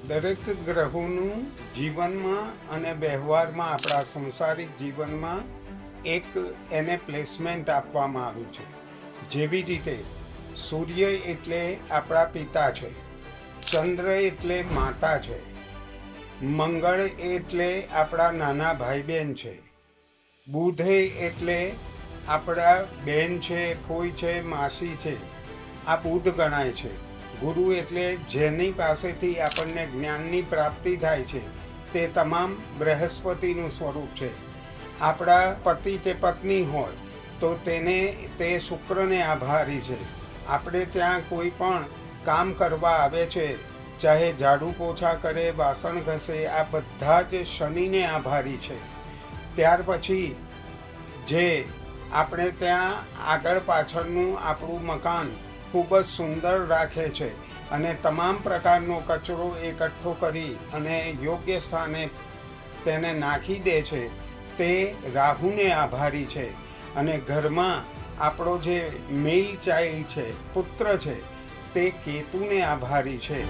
દરેક ગ્રહોનું જીવનમાં અને વ્યવહારમાં આપણા સંસારિક જીવનમાં એક એને પ્લેસમેન્ટ આપવામાં આવ્યું છે. જેવી રીતે સૂર્ય એટલે આપણા પિતા છે, ચંદ્ર એટલે માતા છે, મંગળ એટલે આપણા નાના ભાઈ બહેન છે, બુધ એટલે આપણા બેન છે, ફોઈ છે, માસી છે, આ બુધ ગણાય છે. ગુરુ એટલે જેની પાસેથી આપણને જ્ઞાનની પ્રાપ્તિ થાય છે તે તમામ બૃહસ્પતિનું સ્વરૂપ છે. આપણા પતિ કે પત્ની હોય તો તે શુક્રને આભારી છે. આપણે ત્યાં કોઈ પણ કામ કરવા આવે છે, ચાહે ઝાડુ પોછા કરે, વાસણ ઘસે, આ બધા જ શનિને આભારી છે. ત્યાર પછી જે આપણે ત્યાં આગળ પાછળનું આપણું મકાન ખૂબ જ સુંદર રાખે છે અને તમામ પ્રકારનો કચરો એકઠો કરી અને યોગ્ય સ્થાને તેને નાખી દે છે, તે રાહુને આભારી છે. અને ઘરમાં આપણો જે મેલ ચાઇલ્ડ છે, પુત્ર છે, તે કેતુને આભારી છે.